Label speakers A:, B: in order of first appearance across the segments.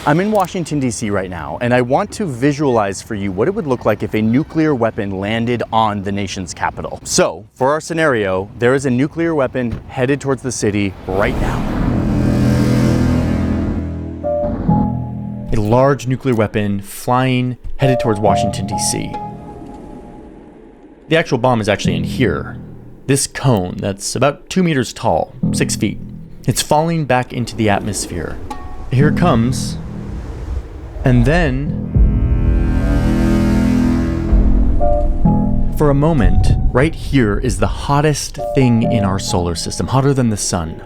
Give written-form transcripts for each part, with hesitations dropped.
A: I'm in Washington, D.C. right now, and I want to visualize for you what it would look like if a nuclear weapon landed on the nation's capital. So, for our scenario, there is a nuclear weapon headed towards the city right now. A large nuclear weapon flying, headed towards Washington, D.C. The actual bomb is actually in here. This cone that's about 2 meters tall, 6 feet. It's falling back into the atmosphere. Here it comes. And then, for a moment, right here is the hottest thing in our solar system, hotter than the sun.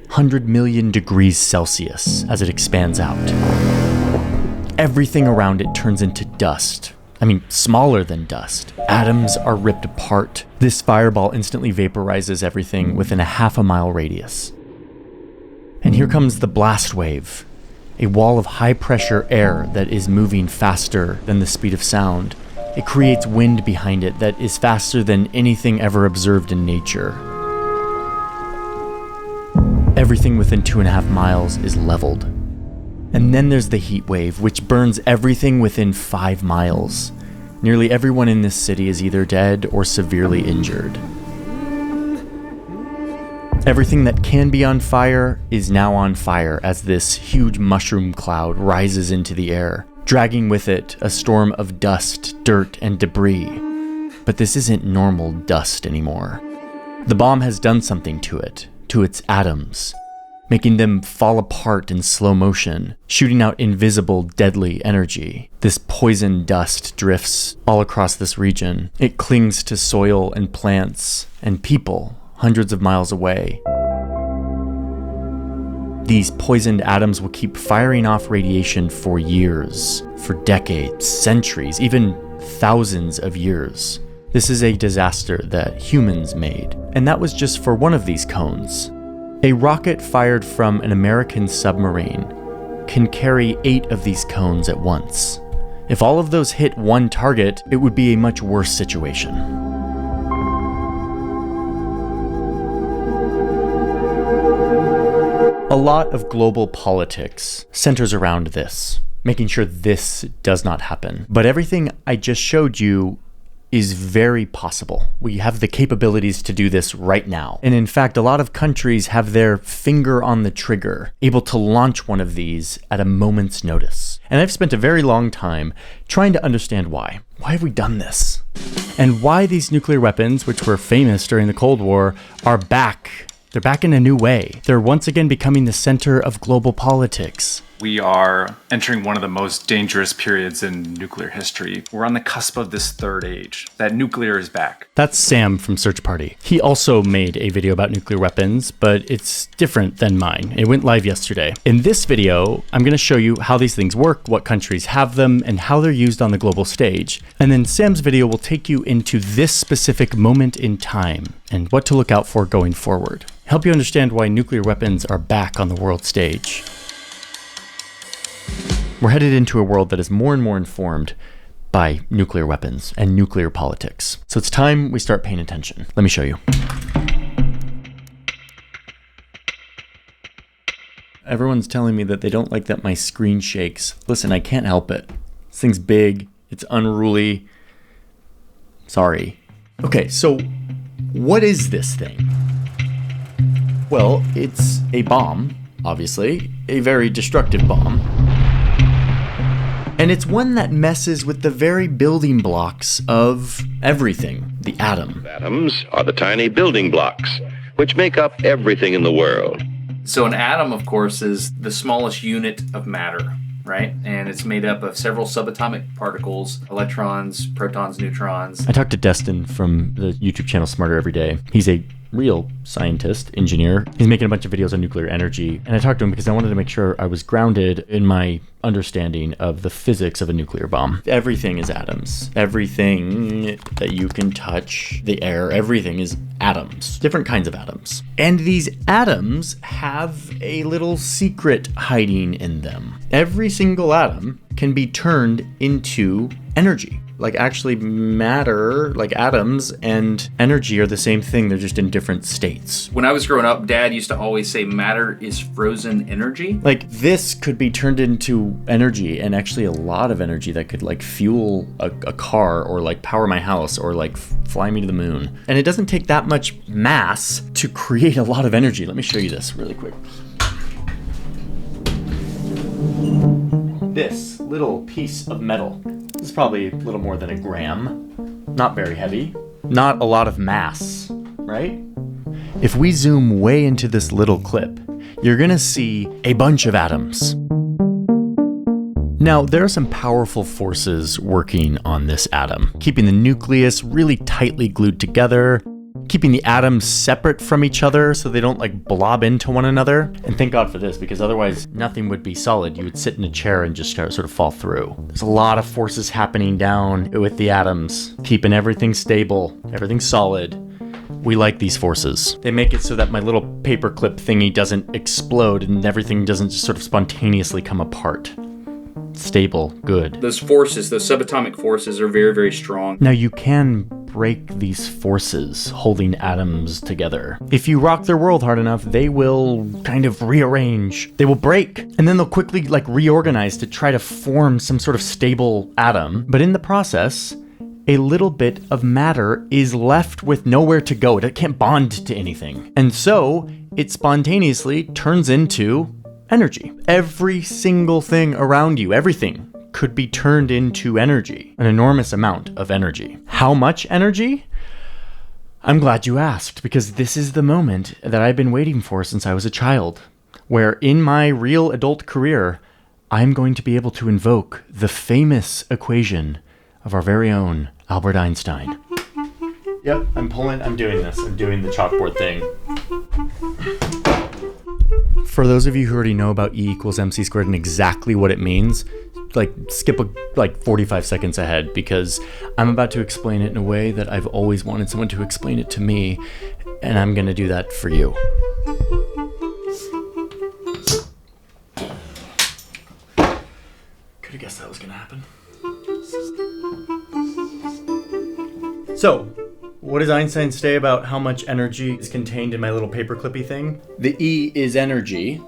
A: 100 million degrees Celsius as it expands out. Everything around it turns into dust. I mean, smaller than dust. Atoms are ripped apart. This fireball instantly vaporizes everything within a half-a-mile radius. And here comes the blast wave. A wall of high-pressure air that is moving faster than the speed of sound. It creates wind behind it that is faster than anything ever observed in nature. Everything within 2.5 miles is leveled. And then there's the heat wave, which burns everything within 5 miles. Nearly everyone in this city is either dead or severely injured. Everything that can be on fire is now on fire as this huge mushroom cloud rises into the air, dragging with it a storm of dust, dirt, and debris. But this isn't normal dust anymore. The bomb has done something to it, to its atoms, making them fall apart in slow motion, shooting out invisible, deadly energy. This poison dust drifts all across this region. It clings to soil and plants and people hundreds of miles away. These poisoned atoms will keep firing off radiation for years, for decades, centuries, even thousands of years. This is a disaster that humans made, and that was just for one of these cones. A rocket fired from an American submarine can carry 8 of these cones at once. If all of those hit one target, it would be a much worse situation. A lot of global politics centers around this, making sure this does not happen. But everything I just showed you is very possible. We have the capabilities to do this right now. And in fact, a lot of countries have their finger on the trigger, able to launch one of these at a moment's notice. And I've spent a very long time trying to understand why. Why have we done this? And why these nuclear weapons, which were famous during the Cold War, are back. They're back in a new way. They're once again becoming the center of global politics.
B: We are entering one of the most dangerous periods in nuclear history. We're on the cusp of this third age. That nuclear is back.
A: That's Sam from Search Party. He also made a video about nuclear weapons, but it's different than mine. It went live yesterday. In this video, I'm going to show you how these things work, what countries have them, and how they're used on the global stage. And then Sam's video will take you into this specific moment in time and what to look out for going forward. Help you understand why nuclear weapons are back on the world stage. We're headed into a world that is more and more informed by nuclear weapons and nuclear politics. So it's time we start paying attention. Let me show you. Everyone's telling me that they don't like that my screen shakes. Listen, I can't help it. This thing's big, it's unruly. Sorry. Okay, so what is this thing? Well, it's a bomb, obviously, a very destructive bomb. And it's one that messes with the very building blocks of everything, the atom.
C: Atoms are the tiny building blocks, which make up everything in the world.
D: So an atom, of course, is the smallest unit of matter, right? And it's made up of several subatomic particles, electrons, protons, neutrons.
A: I talked to Destin from the YouTube channel SmarterEveryDay. He's a real scientist, engineer. He's making a bunch of videos on nuclear energy. And I talked to him because I wanted to make sure I was grounded in my understanding of the physics of a nuclear bomb. Everything is atoms. Everything that you can touch, the air, everything is atoms. Different kinds of atoms. And these atoms have a little secret hiding in them. Every single atom can be turned into energy. Like actually matter, like atoms and energy are the same thing, they're just in different states.
D: When I was growing up, Dad used to always say matter is frozen energy.
A: Like this could be turned into energy, and actually a lot of energy that could like fuel a car or like power my house or like fly me to the moon. And it doesn't take that much mass to create a lot of energy. Let me show you this really quick. This little piece of metal, this is probably a little more than a gram, not very heavy, not a lot of mass, right? If we zoom way into this little clip, you're gonna see a bunch of atoms. Now, there are some powerful forces working on this atom, keeping the nucleus really tightly glued together, keeping the atoms separate from each other so they don't like blob into one another. And thank God for this, because otherwise nothing would be solid. You would sit in a chair and just sort of fall through. There's a lot of forces happening down with the atoms, keeping everything stable, everything solid. We like these forces. They make it so that my little paperclip thingy doesn't explode and everything doesn't just sort of spontaneously come apart. Stable, good.
D: Those forces, those subatomic forces are very, very strong.
A: Now you can break these forces holding atoms together. If you rock their world hard enough, they will kind of rearrange. They will break, and then they'll quickly like reorganize to try to form some sort of stable atom. But in the process, a little bit of matter is left with nowhere to go. It can't bond to anything. And so it spontaneously turns into energy. Every single thing around you, everything, could be turned into energy, an enormous amount of energy. How much energy? I'm glad you asked, because this is the moment that I've been waiting for since I was a child, where in my real adult career, I'm going to be able to invoke the famous equation of our very own Albert Einstein. Yep, I'm doing this. I'm doing the chalkboard thing. For those of you who already know about E equals MC squared and exactly what it means, like skip 45 seconds ahead, because I'm about to explain it in a way that I've always wanted someone to explain it to me, and I'm gonna do that for you. Could have guessed that was gonna happen. So, what does Einstein say about how much energy is contained in my little paperclippy thing? The E is energy.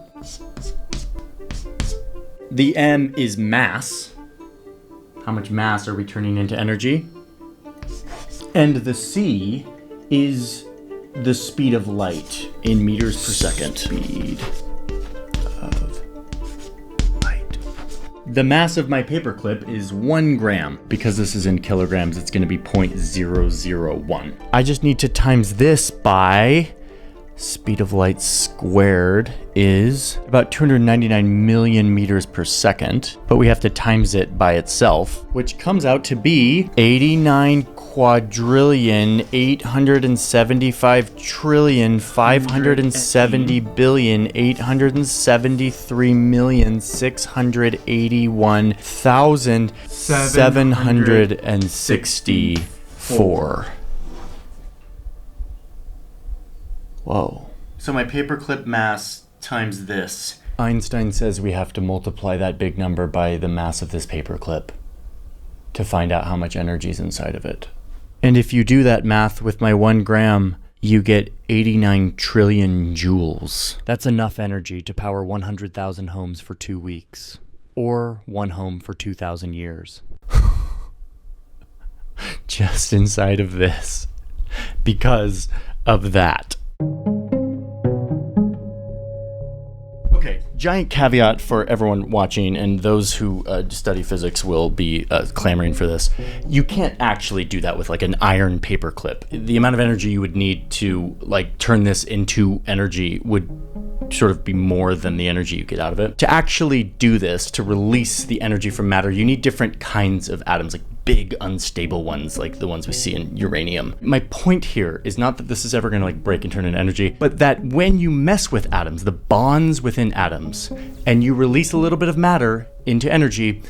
A: The M is mass. How much mass are we turning into energy? And the C is the speed of light in meters per second. Speed of light. The mass of my paperclip is 1 gram. Because this is in kilograms, it's going to be 0.001. I just need to times this by speed of light squared is about 299 million meters per second, but we have to times it by itself, which comes out to be 89 quadrillion 875 trillion 570 billion 873 million 681,764. Whoa. So my paperclip mass times this. Einstein says we have to multiply that big number by the mass of this paperclip to find out how much energy is inside of it. And if you do that math with my 1 gram, you get 89 trillion joules. That's enough energy to power 100,000 homes for 2 weeks. Or 1 home for 2,000 years. Just inside of this. Because of that. Okay, giant caveat for everyone watching, and those who study physics will be clamoring for this. You can't actually do that with like an iron paperclip. The amount of energy you would need to like turn this into energy would sort of be more than the energy you get out of it. To actually do this, to release the energy from matter, you need different kinds of atoms, like big unstable ones like the ones we see in uranium. My point here is not that this is ever going to like break and turn into energy, but that when you mess with atoms, the bonds within atoms, and you release a little bit of matter into energy,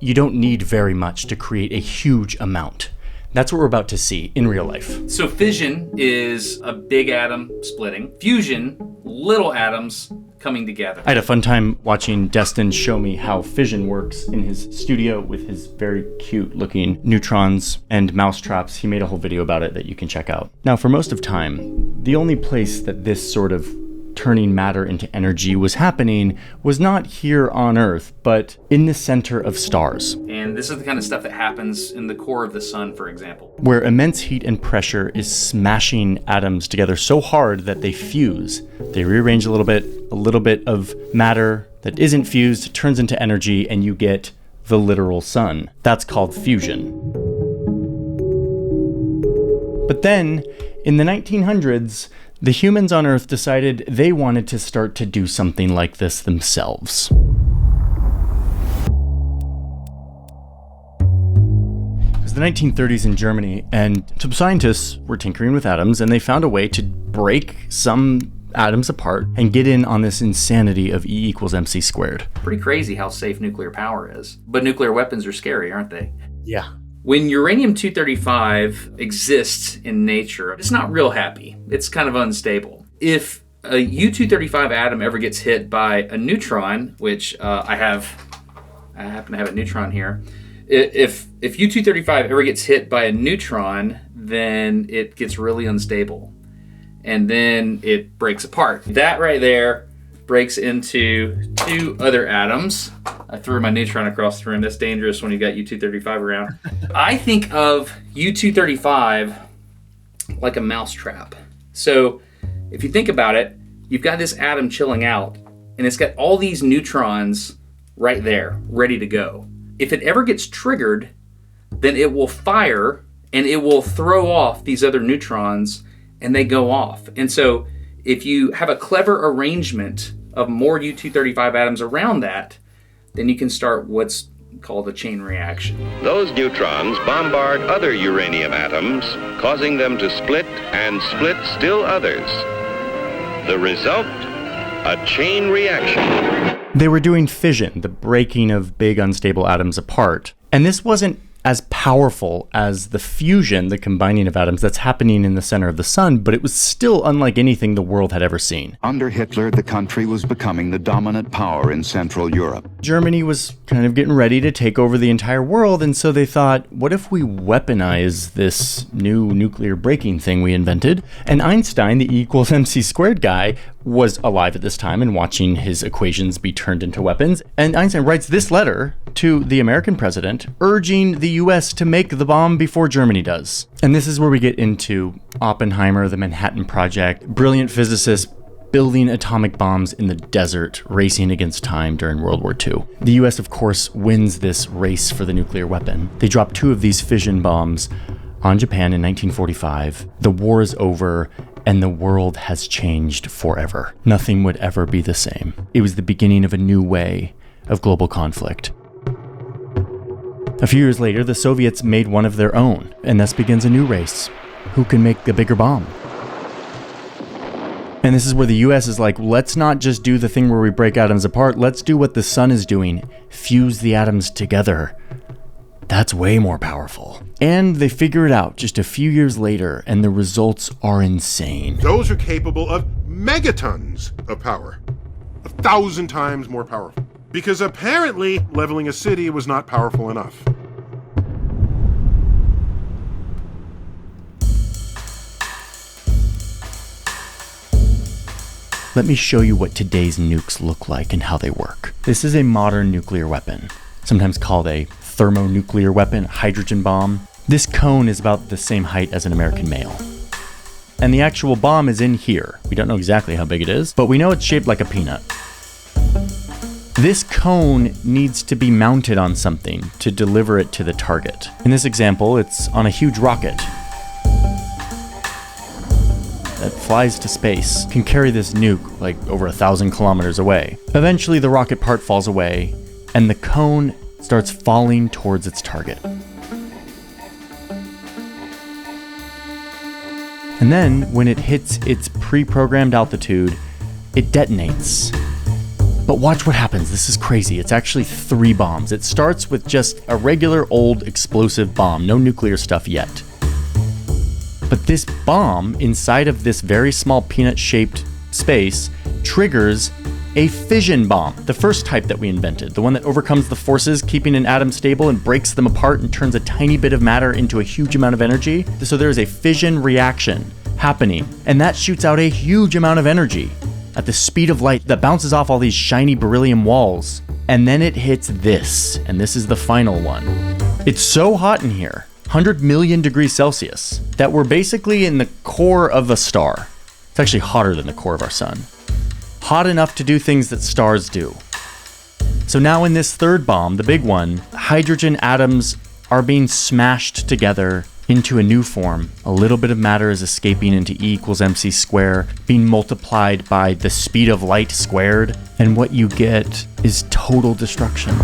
A: you don't need very much to create a huge amount. That's what we're about to see in real life.
D: So fission is a big atom splitting. Fusion, little atoms coming together.
A: I had a fun time watching Destin show me how fission works in his studio with his very cute looking neutrons and mousetraps. He made a whole video about it that you can check out. Now, for most of time, the only place that this sort of turning matter into energy was happening was not here on Earth, but in the center of stars.
D: And this is the kind of stuff that happens in the core of the sun, for example.
A: Where immense heat and pressure is smashing atoms together so hard that they fuse. They rearrange a little bit of matter that isn't fused turns into energy, and you get the literal sun. That's called fusion. But then, in the 1900s, the humans on Earth decided they wanted to start to do something like this themselves. It was the 1930s in Germany, and some scientists were tinkering with atoms, and they found a way to break some atoms apart and get in on this insanity of E equals mc squared.
D: Pretty crazy how safe nuclear power is. But nuclear weapons are scary, aren't they?
A: Yeah.
D: When uranium-235 exists in nature, it's not real happy. It's kind of unstable. If a U-235 atom ever gets hit by a neutron, which I happen to have a neutron here. If U-235 ever gets hit by a neutron, then it gets really unstable. And then it breaks apart. That right there breaks into two other atoms. I threw my neutron across the room. That's dangerous when you got U-235 around. I think of U-235 like a mousetrap. So if you think about it, you've got this atom chilling out, and it's got all these neutrons right there, ready to go. If it ever gets triggered, then it will fire, and it will throw off these other neutrons, and they go off. And so if you have a clever arrangement of more U-235 atoms around that, then you can start what's called a chain reaction.
C: Those neutrons bombard other uranium atoms, causing them to split and split still others. The result? A chain reaction.
A: They were doing fission, the breaking of big unstable atoms apart. And this wasn't as powerful as the fusion, the combining of atoms that's happening in the center of the sun, but it was still unlike anything the world had ever seen.
E: Under Hitler, the country was becoming the dominant power in Central Europe.
A: Germany was kind of getting ready to take over the entire world, and so they thought, what if we weaponize this new nuclear breaking thing we invented? And Einstein, the E equals mc squared guy, was alive at this time and watching his equations be turned into weapons. And Einstein writes this letter to the American president, urging the US to make the bomb before Germany does. And this is where we get into Oppenheimer, the Manhattan Project, brilliant physicists building atomic bombs in the desert, racing against time during World War II. The US, of course, wins this race for the nuclear weapon. They drop 2 of these fission bombs on Japan in 1945. The war is over, and the world has changed forever. Nothing would ever be the same. It was the beginning of a new way of global conflict. A few years later, the Soviets made one of their own, and thus begins a new race. Who can make the bigger bomb? And this is where the US is like, let's not just do the thing where we break atoms apart, let's do what the sun is doing, fuse the atoms together. That's way more powerful. And they figure it out just a few years later, and the results are insane.
F: Those are capable of megatons of power. 1,000 times more powerful. Because apparently, leveling a city was not powerful enough.
A: Let me show you what today's nukes look like and how they work. This is a modern nuclear weapon, sometimes called a thermonuclear weapon, hydrogen bomb. This cone is about the same height as an American male. And the actual bomb is in here. We don't know exactly how big it is, but we know it's shaped like a peanut. This cone needs to be mounted on something to deliver it to the target. In this example, it's on a huge rocket that flies to space, can carry this nuke like over 1,000 kilometers away. Eventually, the rocket part falls away, and the cone starts falling towards its target. And then, when it hits its pre-programmed altitude, it detonates. But watch what happens. This is crazy. It's actually 3 bombs. It starts with just a regular old explosive bomb, no nuclear stuff yet. But this bomb inside of this very small peanut-shaped space triggers a fission bomb, the first type that we invented, the one that overcomes the forces keeping an atom stable and breaks them apart and turns a tiny bit of matter into a huge amount of energy. So there's a fission reaction happening, and that shoots out a huge amount of energy at the speed of light that bounces off all these shiny beryllium walls. And then it hits this, and this is the final one. It's so hot in here, 100 million degrees Celsius, that we're basically in the core of a star. It's actually hotter than the core of our sun. Hot enough to do things that stars do. So now in this third bomb, the big one, hydrogen atoms are being smashed together into a new form. A little bit of matter is escaping into E equals mc squared, being multiplied by the speed of light squared, and what you get is total destruction.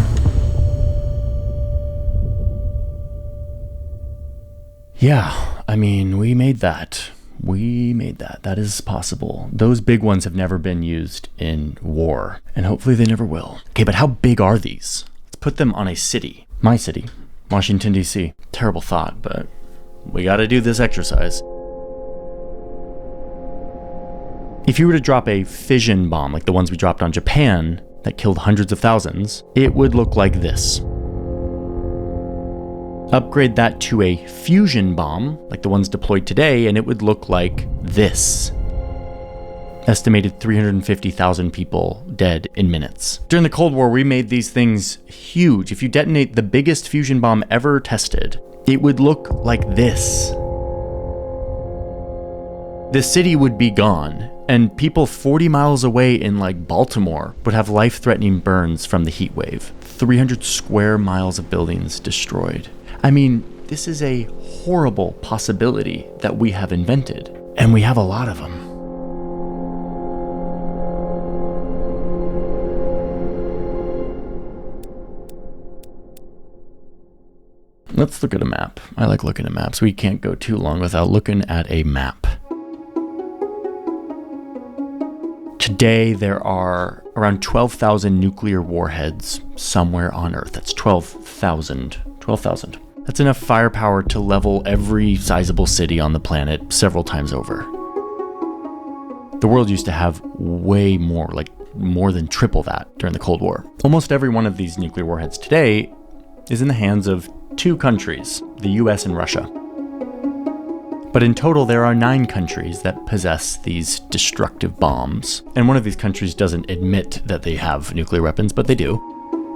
A: Yeah, I mean, we made that. That is possible. Those big ones have never been used in war, and hopefully they never will. Okay, but how big are these? Let's put them on a city. My city, Washington, D.C. Terrible thought, but we gotta do this exercise. If you were to drop a fission bomb, like the ones we dropped on Japan, that killed hundreds of thousands, it would look like this. Upgrade that to a fusion bomb, like the ones deployed today, and it would look like this. Estimated 350,000 people dead in minutes. During the Cold War, we made these things huge. If you detonate the biggest fusion bomb ever tested, it would look like this. The city would be gone, and people 40 miles away in like Baltimore would have life-threatening burns from the heat wave. 300 square miles of buildings destroyed. I mean, this is a horrible possibility that we have invented, and we have a lot of them. Let's look at a map. I like looking at maps. We can't go too long without looking at a map. Today, there are around 12,000 nuclear warheads somewhere on Earth. That's 12,000. 12,000. That's enough firepower to level every sizable city on the planet several times over. The world used to have way more, like more than triple that during the Cold War. Almost every one of these nuclear warheads today is in the hands of 2 countries, the US and Russia. But in total, there are 9 countries that possess these destructive bombs. And one of these countries doesn't admit that they have nuclear weapons, but they do.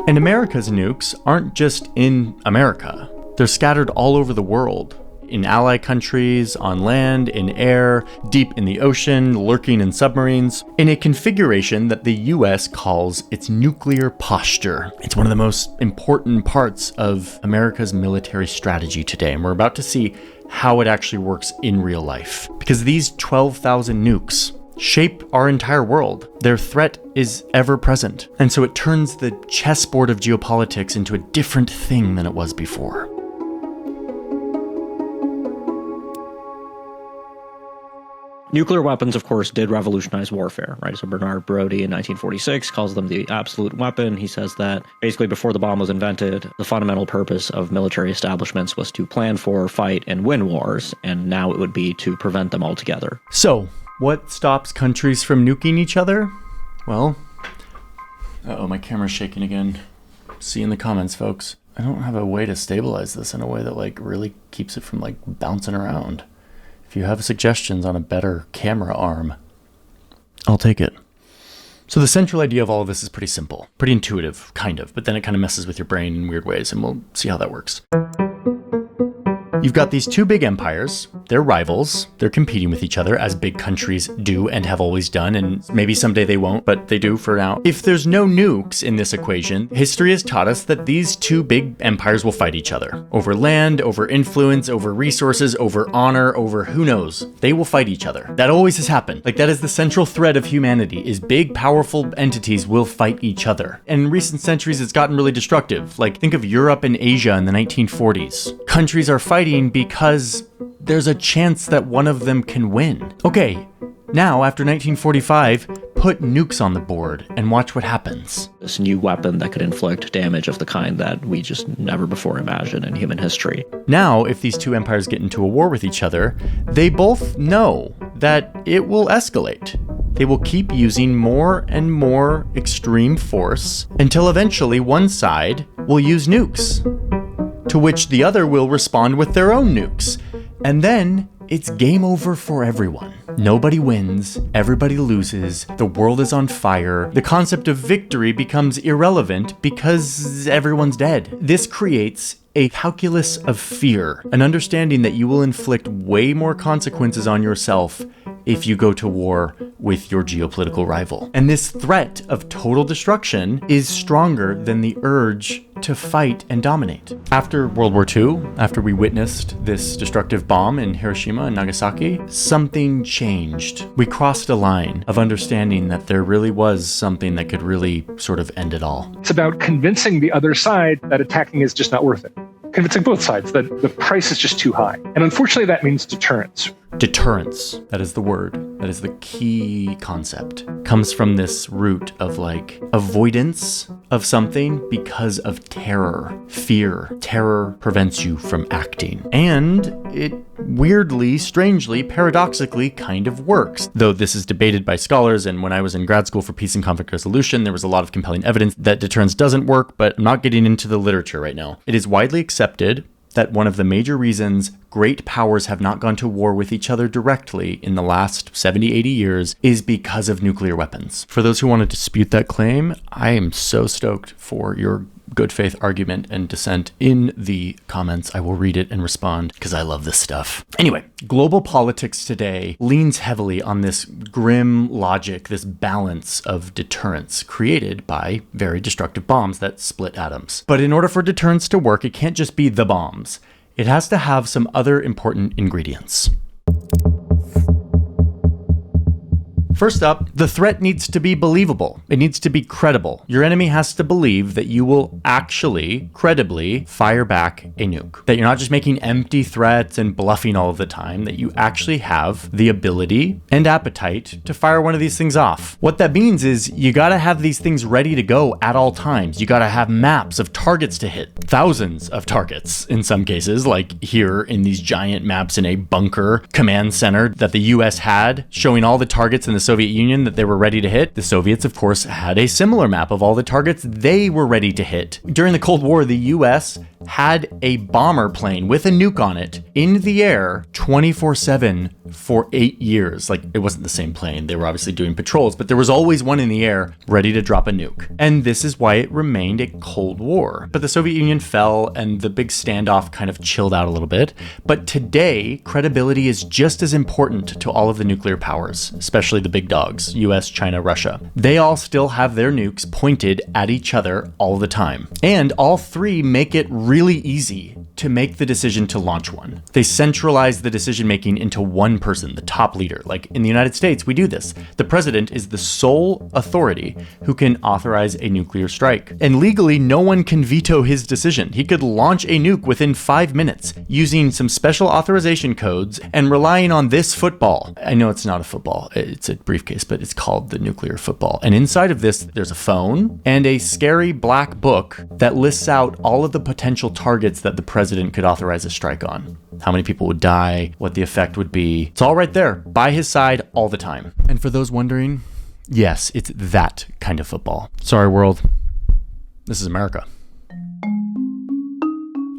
A: And America's nukes aren't just in America. They're scattered all over the world, in ally countries, on land, in air, deep in the ocean, lurking in submarines, in a configuration that the US calls its nuclear posture. It's one of the most important parts of America's military strategy today, and we're about to see how it actually works in real life. Because these 12,000 nukes shape our entire world. Their threat is ever present, and so it turns the chessboard of geopolitics into a different thing than it was before.
G: Nuclear weapons, of course, did revolutionize warfare, right? So Bernard Brodie in 1946 calls them the absolute weapon. He says that basically before the bomb was invented, the fundamental purpose of military establishments was to plan for, fight, and win wars, and now it would be to prevent them altogether.
A: So, what stops countries from nuking each other? Well, my camera's shaking again. See in the comments, folks. I don't have a way to stabilize this in a way that like really keeps it from like bouncing around. If you have suggestions on a better camera arm, I'll take it. So the central idea of all of this is pretty simple, pretty intuitive, kind of, but then it kind of messes with your brain in weird ways, and we'll see how that works. You've got these 2 big empires. They're rivals. They're competing with each other, as big countries do and have always done, and maybe someday they won't, but they do for now. If there's no nukes in this equation, history has taught us that these 2 big empires will fight each other. Over land, over influence, over resources, over honor, over who knows. They will fight each other. That always has happened. Like, that is the central thread of humanity, is big, powerful entities will fight each other. And in recent centuries, it's gotten really destructive. Like, think of Europe and Asia in the 1940s. Countries are fighting because there's a chance that one of them can win. Okay, now after 1945, put nukes on the board and watch what happens.
G: This new weapon that could inflict damage of the kind that we just never before imagined in human history.
A: Now, if these two empires get into a war with each other, they both know that it will escalate. They will keep using more and more extreme force until eventually one side will use nukes, to which the other will respond with their own nukes. And then it's game over for everyone. Nobody wins, everybody loses, the world is on fire, the concept of victory becomes irrelevant because everyone's dead. This creates a calculus of fear, an understanding that you will inflict way more consequences on yourself if you go to war with your geopolitical rival. And this threat of total destruction is stronger than the urge to fight and dominate. After World War II, after we witnessed this destructive bomb in Hiroshima and Nagasaki, something changed. We crossed a line of understanding that there really was something that could really sort of end it all.
H: It's about convincing the other side that attacking is just not worth it. Convincing both sides that the price is just too high. And unfortunately, that means deterrence.
A: Deterrence, that is the word. That is the key concept. Comes from this root of like avoidance of something because of terror, fear. Terror prevents you from acting. And it weirdly, strangely, paradoxically kind of works. Though this is debated by scholars, and when I was in grad school for peace and conflict resolution, there was a lot of compelling evidence that deterrence doesn't work, but I'm not getting into the literature right now. It is widely accepted that one of the major reasons great powers have not gone to war with each other directly in the last 70, 80 years is because of nuclear weapons. For those who want to dispute that claim, I am so stoked for your good faith argument and dissent in the comments. I will read it and respond because I love this stuff. Anyway, global politics today leans heavily on this grim logic, this balance of deterrence created by very destructive bombs that split atoms. But in order for deterrence to work, it can't just be the bombs. It has to have some other important ingredients. First up, the threat needs to be believable. It needs to be credible. Your enemy has to believe that you will actually, credibly, fire back a nuke. That you're not just making empty threats and bluffing all of the time, that you actually have the ability and appetite to fire one of these things off. What that means is you gotta have these things ready to go at all times. You gotta have maps of targets to hit. Thousands of targets in some cases, like here in these giant maps in a bunker command center that the US had, showing all the targets in the Soviet Union that they were ready to hit. The Soviets, of course, had a similar map of all the targets they were ready to hit. During the Cold War, the US had a bomber plane with a nuke on it in the air 24/7 for 8 years. Like, it wasn't the same plane. They were obviously doing patrols, but there was always one in the air ready to drop a nuke. And this is why it remained a Cold War. But the Soviet Union fell and the big standoff kind of chilled out a little bit. But today, credibility is just as important to all of the nuclear powers, especially the big dogs, US, China, Russia. They all still have their nukes pointed at each other all the time. And all three make it really easy to make the decision to launch one. They centralize the decision-making into one person, the top leader. Like in the United States, we do this. The president is the sole authority who can authorize a nuclear strike. And legally, no one can veto his decision. He could launch a nuke within 5 minutes using some special authorization codes and relying on this football. I know it's not a football, it's a briefcase, but it's called the nuclear football. And inside of this, there's a phone and a scary black book that lists out all of the potential targets that the president could authorize a strike on. How many people would die, what the effect would be. It's all right there, by his side all the time. And for those wondering, yes, it's that kind of football. Sorry, world. This is America.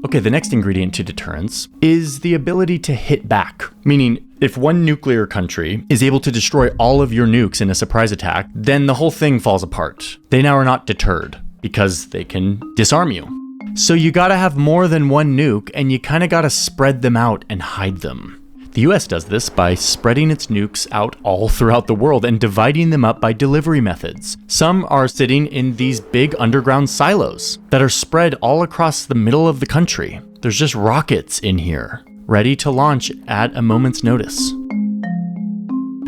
A: Okay, the next ingredient to deterrence is the ability to hit back. Meaning, if one nuclear country is able to destroy all of your nukes in a surprise attack, then the whole thing falls apart. They now are not deterred because they can disarm you. So you gotta have more than one nuke, and you kinda gotta spread them out and hide them. The US does this by spreading its nukes out all throughout the world and dividing them up by delivery methods. Some are sitting in these big underground silos that are spread all across the middle of the country. There's just rockets in here, ready to launch at a moment's notice.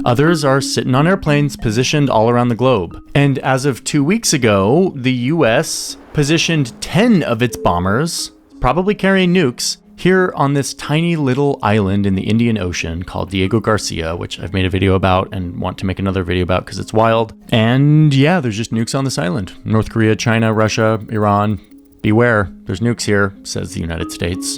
A: Others are sitting on airplanes positioned all around the globe. And as of 2 weeks ago, the US positioned 10 of its bombers, probably carrying nukes, Here on this tiny little island in the Indian Ocean called Diego Garcia, which I've made a video about and want to make another video about because it's wild. And yeah, there's just nukes on this island. North Korea, China, Russia, Iran. Beware, there's nukes here, says the United States.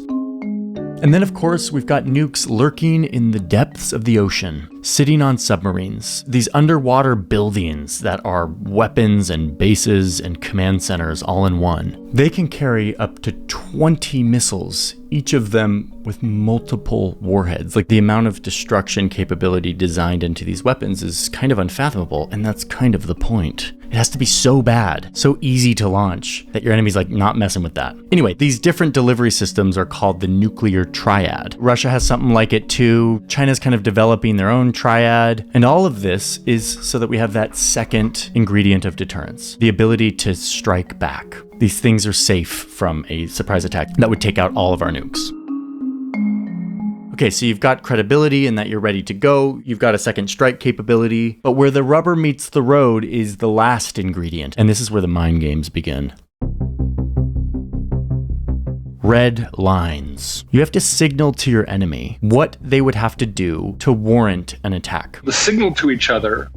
A: And then, of course, we've got nukes lurking in the depths of the ocean, sitting on submarines, these underwater buildings that are weapons and bases and command centers all in one. They can carry up to 20 missiles, each of them with multiple warheads. Like, the amount of destruction capability designed into these weapons is kind of unfathomable, and that's kind of the point. It has to be so bad, so easy to launch, that your enemy's like not messing with that. Anyway, these different delivery systems are called the nuclear triad. Russia has something like it too. China's kind of developing their own triad. And all of this is so that we have that second ingredient of deterrence, the ability to strike back. These things are safe from a surprise attack that would take out all of our nukes. Okay, so you've got credibility in that you're ready to go. You've got a second strike capability. But where the rubber meets the road is the last ingredient. And this is where the mind games begin. Red lines. You have to signal to your enemy what they would have to do to warrant an attack.
H: The signal to each other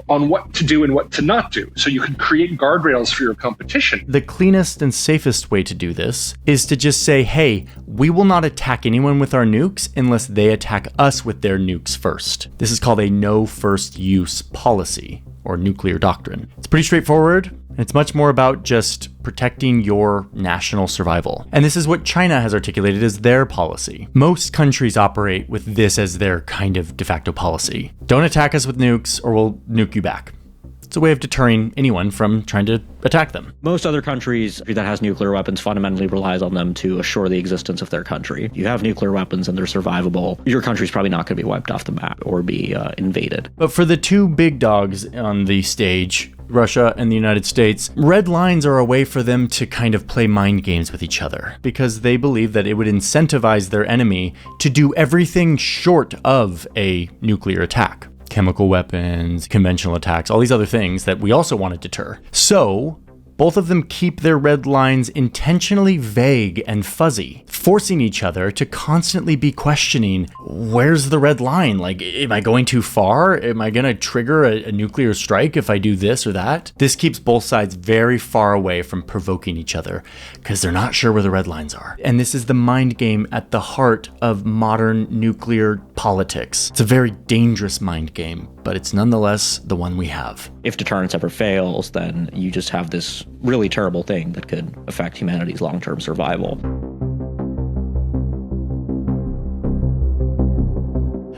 H: on what to do and what to not do, so you can create guardrails for your competition.
A: The cleanest and safest way to do this is to just say, hey, we will not attack anyone with our nukes unless they attack us with their nukes first. This is called a no first use policy, or nuclear doctrine. It's pretty straightforward. It's much more about just protecting your national survival. And this is what China has articulated as their policy. Most countries operate with this as their kind of de facto policy. Don't attack us with nukes or we'll nuke you back. It's a way of deterring anyone from trying to attack them.
G: Most other countries that has nuclear weapons fundamentally relies on them to assure the existence of their country. If you have nuclear weapons and they're survivable, your country's probably not going to be wiped off the map or be invaded.
A: But for the two big dogs on the stage, Russia and the United States, red lines are a way for them to kind of play mind games with each other because they believe that it would incentivize their enemy to do everything short of a nuclear attack. Chemical weapons, conventional attacks, all these other things that we also want to deter. So, both of them keep their red lines intentionally vague and fuzzy, forcing each other to constantly be questioning, where's the red line? Like, am I going too far? Am I going to trigger a nuclear strike if I do this or that? This keeps both sides very far away from provoking each other because they're not sure where the red lines are. And this is the mind game at the heart of modern nuclear politics. It's a very dangerous mind game, but it's nonetheless the one we have.
G: If deterrence ever fails, then you just have this really terrible thing that could affect humanity's long-term survival.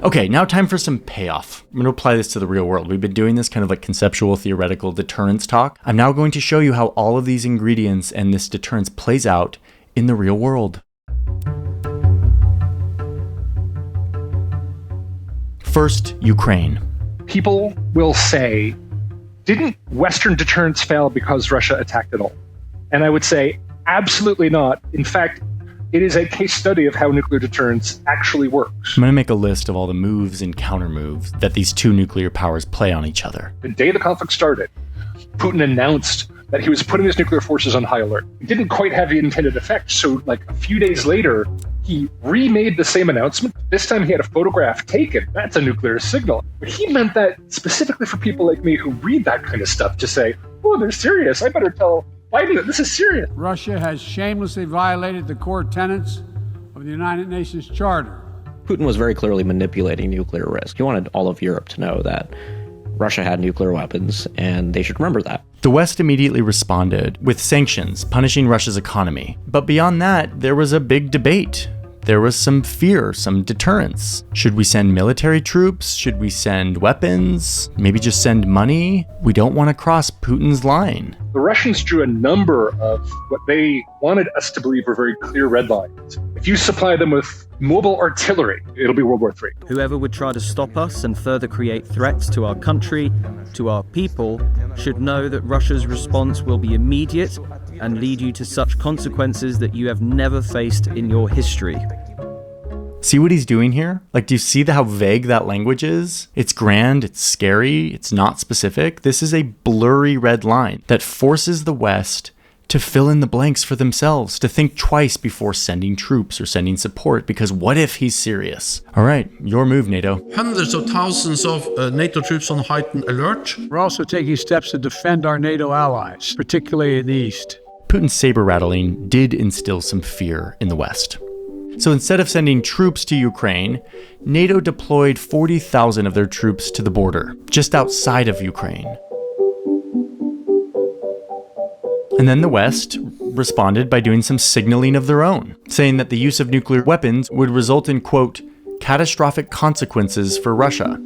A: Okay, now time for some payoff. I'm going to apply this to the real world. We've been doing this kind of like conceptual, theoretical deterrence talk. I'm now going to show you how all of these ingredients and this deterrence plays out in the real world. First, Ukraine.
H: People will say, didn't Western deterrence fail because Russia attacked it all? And I would say, absolutely not. In fact, it is a case study of how nuclear deterrence actually works.
A: I'm going to make a list of all the moves and counter moves that these two nuclear powers play on each other.
H: The day the conflict started, Putin announced that he was putting his nuclear forces on high alert. It didn't quite have the intended effect. So like a few days later, he remade the same announcement. This time he had a photograph taken. That's a nuclear signal. But he meant that specifically for people like me who read that kind of stuff to say, oh, they're serious. I better tell Biden that this is serious.
I: Russia has shamelessly violated the core tenets of the United Nations Charter.
G: Putin was very clearly manipulating nuclear risk. He wanted all of Europe to know that Russia had nuclear weapons, and they should remember that.
A: The West immediately responded with sanctions, punishing Russia's economy. But beyond that, there was a big debate. There was some fear, some deterrence. Should we send military troops? Should we send weapons? Maybe just send money? We don't want to cross Putin's line.
H: The Russians drew a number of what they wanted us to believe were very clear red lines. If you supply them with mobile artillery, it'll be World War III.
J: Whoever would try to stop us and further create threats to our country, to our people, should know that Russia's response will be immediate and lead you to such consequences that you have never faced in your history.
A: See what he's doing here? Like, do you see how vague that language is? It's grand, it's scary, it's not specific. This is a blurry red line that forces the West to fill in the blanks for themselves, to think twice before sending troops or sending support, because what if he's serious? All right, your move, NATO.
K: Hundreds of thousands of NATO troops on heightened alert.
I: We're also taking steps to defend our NATO allies, particularly in the East.
A: Putin's saber rattling did instill some fear in the West. So instead of sending troops to Ukraine, NATO deployed 40,000 of their troops to the border, just outside of Ukraine. And then the West responded by doing some signaling of their own, saying that the use of nuclear weapons would result in, quote, catastrophic consequences for Russia.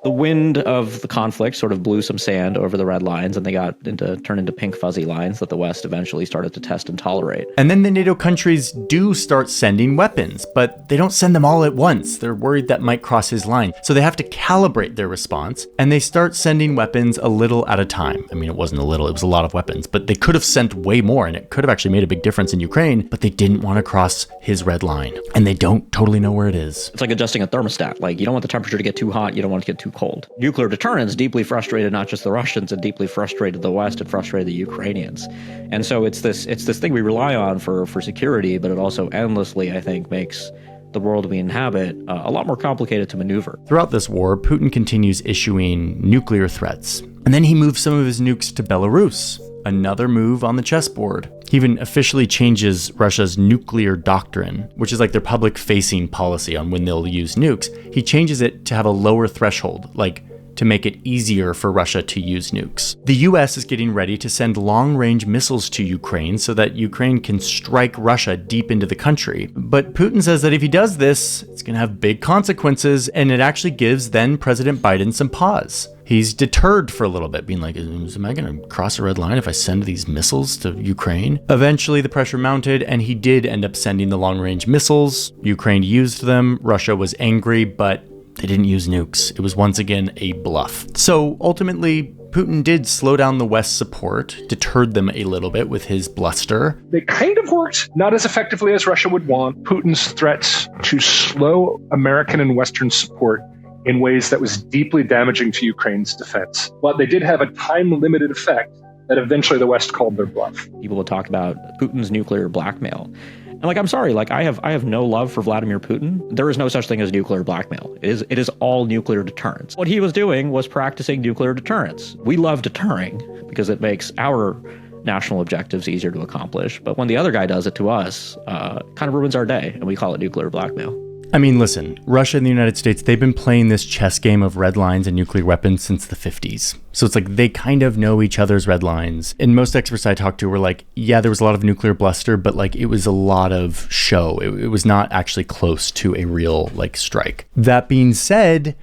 G: The wind of the conflict sort of blew some sand over the red lines, and they turned into pink fuzzy lines that the West eventually started to test and tolerate.
A: And then the NATO countries do start sending weapons, but they don't send them all at once. They're worried that might cross his line. So they have to calibrate their response, and they start sending weapons a little at a time. I mean, it wasn't a little, it was a lot of weapons, but they could have sent way more, and it could have actually made a big difference in Ukraine, but they didn't want to cross his red line, and they don't totally know where it is.
G: It's like adjusting a thermostat. Like, you don't want the temperature to get too hot, you don't want it to get too cold. Nuclear deterrence deeply frustrated not just the Russians, and deeply frustrated the West, and frustrated the Ukrainians. And so it's this thing we rely on for security, but it also endlessly, I think, makes the world we inhabit a lot more complicated to maneuver.
A: Throughout this war, Putin continues issuing nuclear threats. And then he moves some of his nukes to Belarus, another move on the chessboard. He even officially changes Russia's nuclear doctrine, which is like their public-facing policy on when they'll use nukes. He changes it to have a lower threshold, like to make it easier for Russia to use nukes. The US is getting ready to send long-range missiles to Ukraine so that Ukraine can strike Russia deep into the country. But Putin says that if he does this, it's going to have big consequences, and it actually gives then President Biden some pause. He's deterred for a little bit, being like, am I going to cross a red line if I send these missiles to Ukraine? Eventually, the pressure mounted, and he did end up sending the long-range missiles. Ukraine used them. Russia was angry, but they didn't use nukes. It was once again a bluff. So ultimately, Putin did slow down the West's support, deterred them a little bit with his bluster.
H: They kind of worked, not as effectively as Russia would want. Putin's threats to slow American and Western support in ways that was deeply damaging to Ukraine's defense. But they did have a time-limited effect that eventually the West called their bluff.
G: People would talk about Putin's nuclear blackmail. And I'm sorry, I have no love for Vladimir Putin. There is no such thing as nuclear blackmail. It is all nuclear deterrence. What he was doing was practicing nuclear deterrence. We love deterring because it makes our national objectives easier to accomplish. But when the other guy does it to us, kind of ruins our day, and we call it nuclear blackmail.
A: I mean, listen, Russia and the United States, they've been playing this chess game of red lines and nuclear weapons since the 50s. So it's like they kind of know each other's red lines. And most experts I talked to were like, yeah, there was a lot of nuclear bluster, but like it was a lot of show. It was not actually close to a real like strike. That being said,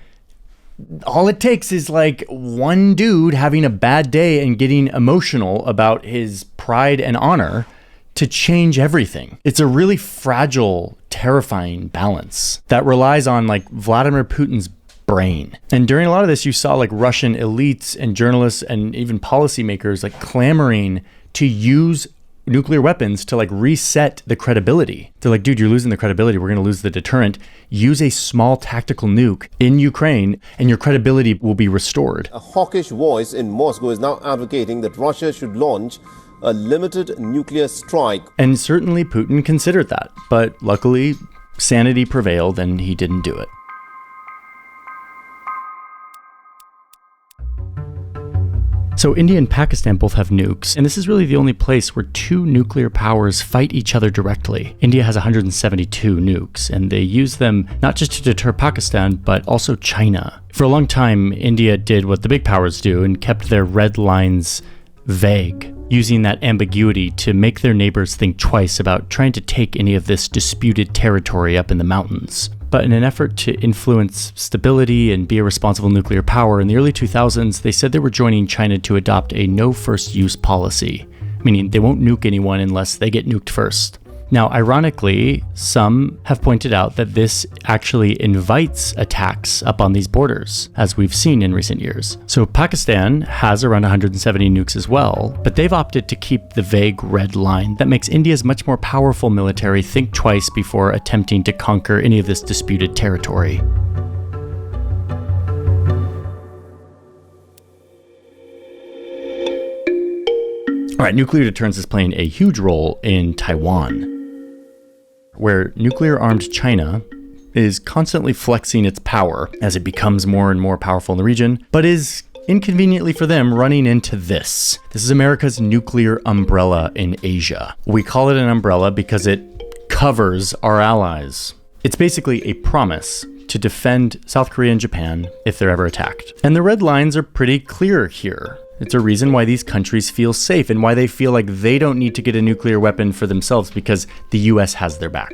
A: all it takes is like one dude having a bad day and getting emotional about his pride and honor to change everything. It's a really fragile, terrifying balance that relies on like Vladimir Putin's brain. And during a lot of this, you saw like Russian elites and journalists and even policymakers like clamoring to use nuclear weapons to like reset the credibility. They're like, dude, you're losing the credibility. We're going to lose the deterrent. Use a small tactical nuke in Ukraine and your credibility will be restored.
L: A hawkish voice in Moscow is now advocating that Russia should launch a limited nuclear strike.
A: And certainly Putin considered that, but luckily sanity prevailed and he didn't do it. So India and Pakistan both have nukes, and this is really the only place where two nuclear powers fight each other directly. India has 172 nukes, and they use them not just to deter Pakistan, but also China. For a long time, India did what the big powers do and kept their red lines vague, using that ambiguity to make their neighbors think twice about trying to take any of this disputed territory up in the mountains. But in an effort to influence stability and be a responsible nuclear power, in the early 2000s, they said they were joining China to adopt a no first use policy, meaning they won't nuke anyone unless they get nuked first. Now, ironically, some have pointed out that this actually invites attacks up on these borders, as we've seen in recent years. So Pakistan has around 170 nukes as well, but they've opted to keep the vague red line that makes India's much more powerful military think twice before attempting to conquer any of this disputed territory. All right, nuclear deterrence is playing a huge role in Taiwan, where nuclear-armed China is constantly flexing its power as it becomes more and more powerful in the region, but is inconveniently for them running into this. This is America's nuclear umbrella in Asia. We call it an umbrella because it covers our allies. It's basically a promise to defend South Korea and Japan if they're ever attacked. And the red lines are pretty clear here. It's a reason why these countries feel safe and why they feel like they don't need to get a nuclear weapon for themselves because the US has their back.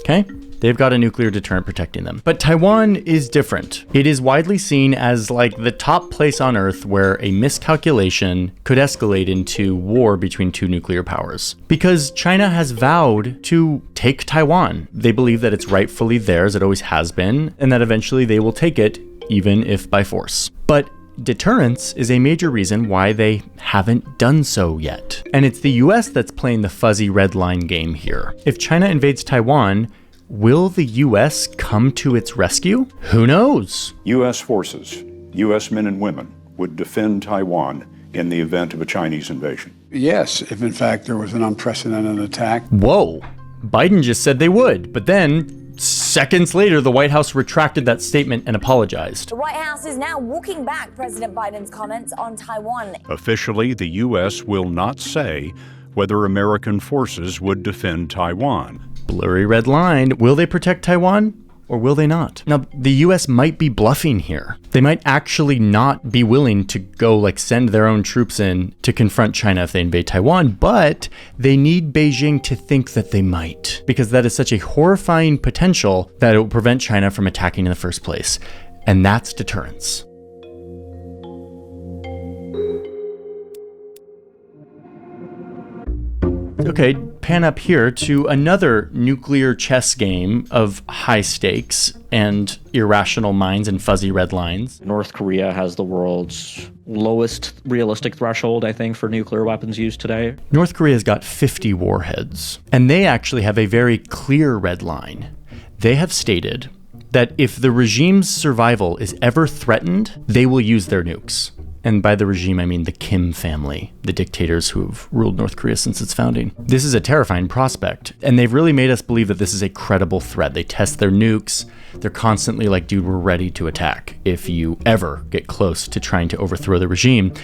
A: Okay? They've got a nuclear deterrent protecting them. But Taiwan is different. It is widely seen as like the top place on Earth where a miscalculation could escalate into war between two nuclear powers. Because China has vowed to take Taiwan. They believe that it's rightfully theirs, it always has been, and that eventually they will take it, even if by force. But deterrence is a major reason why they haven't done so yet. And it's the US that's playing the fuzzy red line game here. If China invades Taiwan, will the US come to its rescue? Who knows?
M: US forces, US men and women, would defend Taiwan in the event of a Chinese invasion.
I: Yes, if in fact there was an unprecedented attack.
A: Whoa. Biden just said they would, but then seconds later, the White House retracted that statement and apologized.
N: The White House is now walking back President Biden's comments on Taiwan.
M: Officially, the U.S. will not say whether American forces would defend Taiwan.
A: Blurry red line. Will they protect Taiwan? Or will they not? Now, the US might be bluffing here. They might actually not be willing to go send their own troops in to confront China if they invade Taiwan, but they need Beijing to think that they might, because that is such a horrifying potential that it will prevent China from attacking in the first place. And that's deterrence. Okay, pan up here to another nuclear chess game of high stakes and irrational minds and fuzzy red lines.
G: North Korea has the world's lowest realistic threshold, I think, for nuclear weapons used today.
A: North Korea's got 50 warheads, and they actually have a very clear red line. They have stated that if the regime's survival is ever threatened, they will use their nukes. And by the regime, I mean the Kim family, the dictators who have ruled North Korea since its founding. This is a terrifying prospect, and they've really made us believe that this is a credible threat. They test their nukes. They're constantly like, dude, we're ready to attack if you ever get close to trying to overthrow the regime.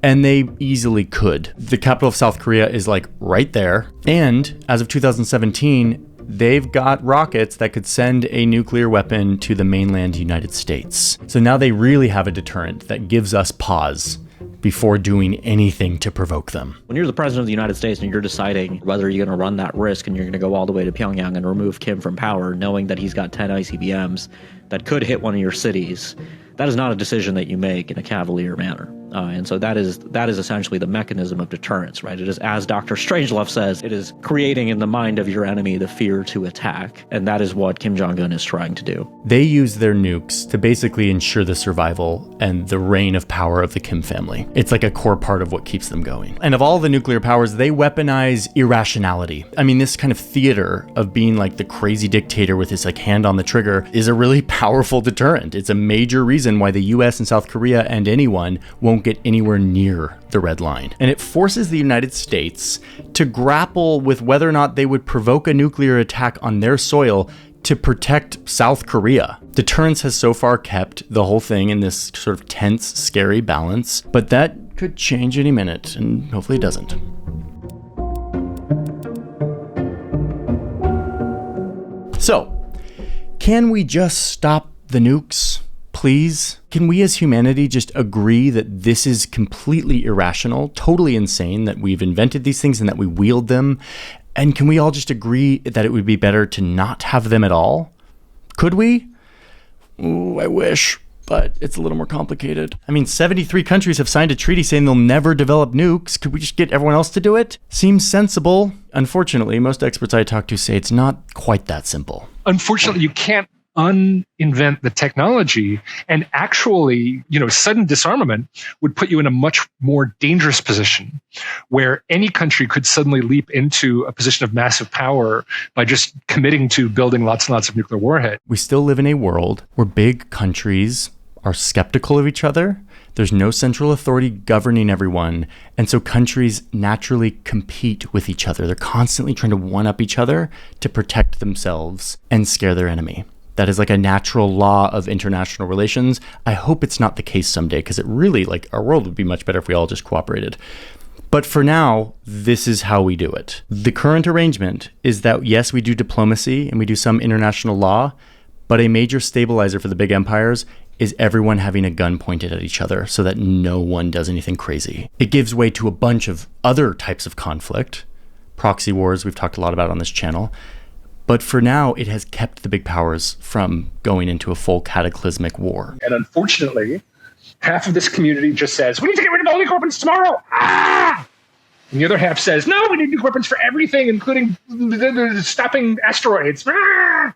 A: And they easily could. The capital of South Korea is right there. And as of 2017, they've got rockets that could send a nuclear weapon to the mainland United States. So now they really have a deterrent that gives us pause before doing anything to provoke them.
G: When you're the president of the United States and you're deciding whether you're going to run that risk and you're going to go all the way to Pyongyang and remove Kim from power, knowing that he's got 10 ICBMs that could hit one of your cities, that is not a decision that you make in a cavalier manner. And so that is essentially the mechanism of deterrence, right? It is, as Dr. Strangelove says, it is creating in the mind of your enemy the fear to attack. And that is what Kim Jong-un is trying to do.
A: They use their nukes to basically ensure the survival and the reign of power of the Kim family. It's like a core part of what keeps them going. And of all the nuclear powers, they weaponize irrationality. I mean, this kind of theater of being like the crazy dictator with his hand on the trigger is a really powerful deterrent. It's a major reason why the US and South Korea and anyone won't get anywhere near the red line. And it forces the United States to grapple with whether or not they would provoke a nuclear attack on their soil to protect South Korea. Deterrence has so far kept the whole thing in this sort of tense, scary balance, but that could change any minute, and hopefully it doesn't. So, can we just stop the nukes? Please? Can we as humanity just agree that this is completely irrational, totally insane, that we've invented these things and that we wield them? And can we all just agree that it would be better to not have them at all? Could we? Ooh, I wish, but it's a little more complicated. I mean, 73 countries have signed a treaty saying they'll never develop nukes. Could we just get everyone else to do it? Seems sensible. Unfortunately, most experts I talk to say it's not quite that simple.
H: Unfortunately, you can't uninvent the technology, and actually, sudden disarmament would put you in a much more dangerous position where any country could suddenly leap into a position of massive power by just committing to building lots and lots of nuclear warheads.
A: We still live in a world where big countries are skeptical of each other. There's no central authority governing everyone. And so countries naturally compete with each other. They're constantly trying to one-up each other to protect themselves and scare their enemy. That is like a natural law of international relations. I hope it's not the case someday, because it really, like, our world would be much better if we all just cooperated. But for now, this is how we do it. The current arrangement is that, yes, we do diplomacy and we do some international law, but a major stabilizer for the big empires is everyone having a gun pointed at each other so that no one does anything crazy. It gives way to a bunch of other types of conflict. Proxy wars, we've talked a lot about on this channel. But for now, it has kept the big powers from going into a full cataclysmic war.
H: And unfortunately, half of this community just says, we need to get rid of all nuclear weapons tomorrow. Ah! And the other half says, no, we need nuclear weapons for everything, including stopping asteroids. Ah!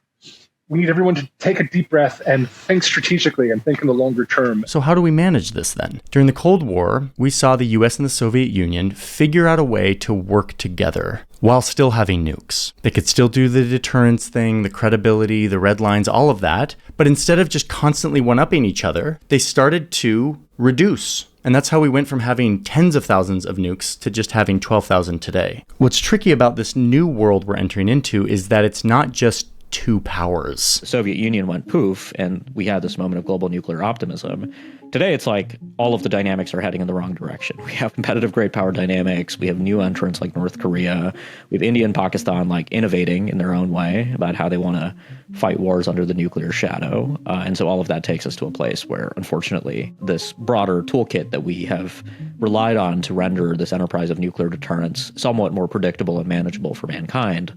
H: We need everyone to take a deep breath and think strategically and think in the longer term.
A: So how do we manage this then? During the Cold War, we saw the US and the Soviet Union figure out a way to work together while still having nukes. They could still do the deterrence thing, the credibility, the red lines, all of that. But instead of just constantly one-upping each other, they started to reduce. And that's how we went from having tens of thousands of nukes to just having 12,000 today. What's tricky about this new world we're entering into is that it's not just two powers.
G: The Soviet Union went poof, and we had this moment of global nuclear optimism. Today, it's like all of the dynamics are heading in the wrong direction. We have competitive great power dynamics. We have new entrants like North Korea. We have India and Pakistan like innovating in their own way about how they want to fight wars under the nuclear shadow. And so all of that takes us to a place where, unfortunately, this broader toolkit that we have relied on to render this enterprise of nuclear deterrence somewhat more predictable and manageable for mankind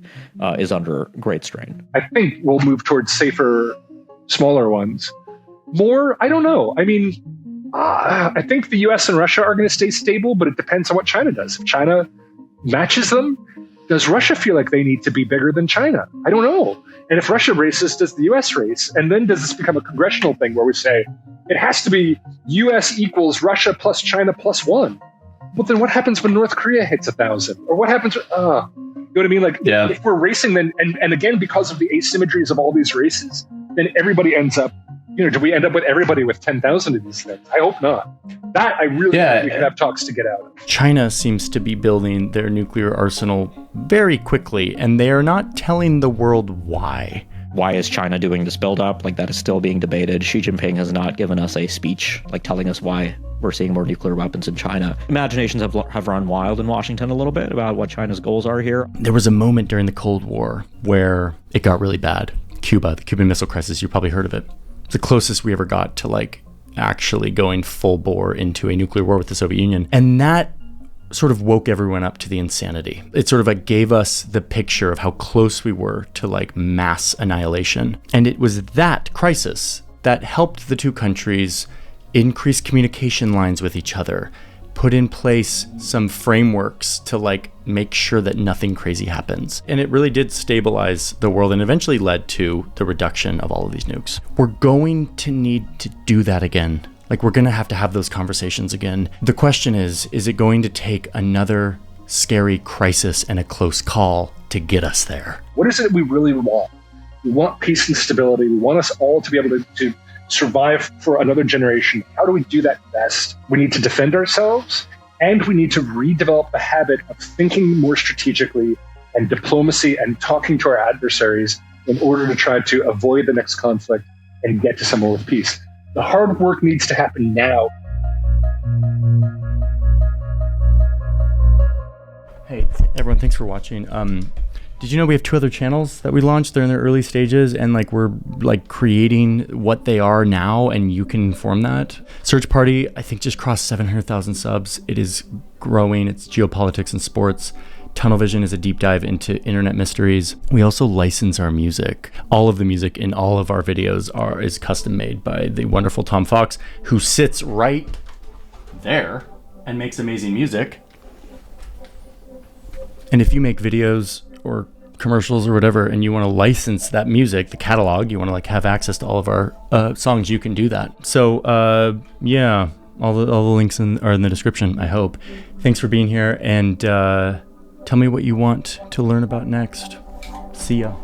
G: is under great strain.
H: I think we'll move towards safer, smaller ones. More, I don't know. I mean, I think the US and Russia are going to stay stable, but it depends on what China does. If China matches them, does Russia feel like they need to be bigger than China? I don't know. And if Russia races, does the US race? And then does this become a congressional thing where we say, it has to be US equals Russia plus China plus one? Well, then what happens when North Korea hits 1,000? Or what happens? You know what I mean? Like, if we're racing, then, and again, because of the asymmetries of all these races, then everybody ends up, you know, do we end up with everybody with 10,000 of these things? I hope not. That I really think we can have talks to get out of.
A: China seems to be building their nuclear arsenal very quickly, and they are not telling the world why.
G: Why is China doing this buildup? Like, that is still being debated. Xi Jinping has not given us a speech, like, telling us why we're seeing more nuclear weapons in China. Imaginations have run wild in Washington a little bit about what China's goals are here.
A: There was a moment during the Cold War where it got really bad. Cuba, the Cuban Missile Crisis, you probably heard of it. The closest we ever got to, like, actually going full bore into a nuclear war with the Soviet Union. And that sort of woke everyone up to the insanity. It sort of like gave us the picture of how close we were to, like, mass annihilation. And it was that crisis that helped the two countries increase communication lines with each other, put in place some frameworks to, like, make sure that nothing crazy happens. And it really did stabilize the world and eventually led to the reduction of all of these nukes. We're going to need to do that again. Like, we're going to have those conversations again. The question is it going to take another scary crisis and a close call to get us there?
H: What is it we really want? We want peace and stability. We want us all to be able to survive for another generation. How do we do that best? We need to defend ourselves, and we need to redevelop the habit of thinking more strategically and diplomacy and talking to our adversaries in order to try to avoid the next conflict and get to somewhere with peace. The hard work needs to happen now.
A: Hey, everyone, thanks for watching. Did you know we have 2 other channels that we launched? They're in their early stages, and, like, we're, like, creating what they are now, and you can inform that. Search Party, I think, just crossed 700,000 subs. It is growing. It's geopolitics and sports. Tunnel Vision is a deep dive into internet mysteries. We also license our music. All of the music in all of our videos is custom made by the wonderful Tom Fox, who sits right there and makes amazing music. And if you make videos or commercials or whatever, and you want to license that music, the catalog, you want to, like, have access to all of our songs, you can do that. So yeah, all the links are in the description, I hope. Thanks for being here, and tell me what you want to learn about next. See ya.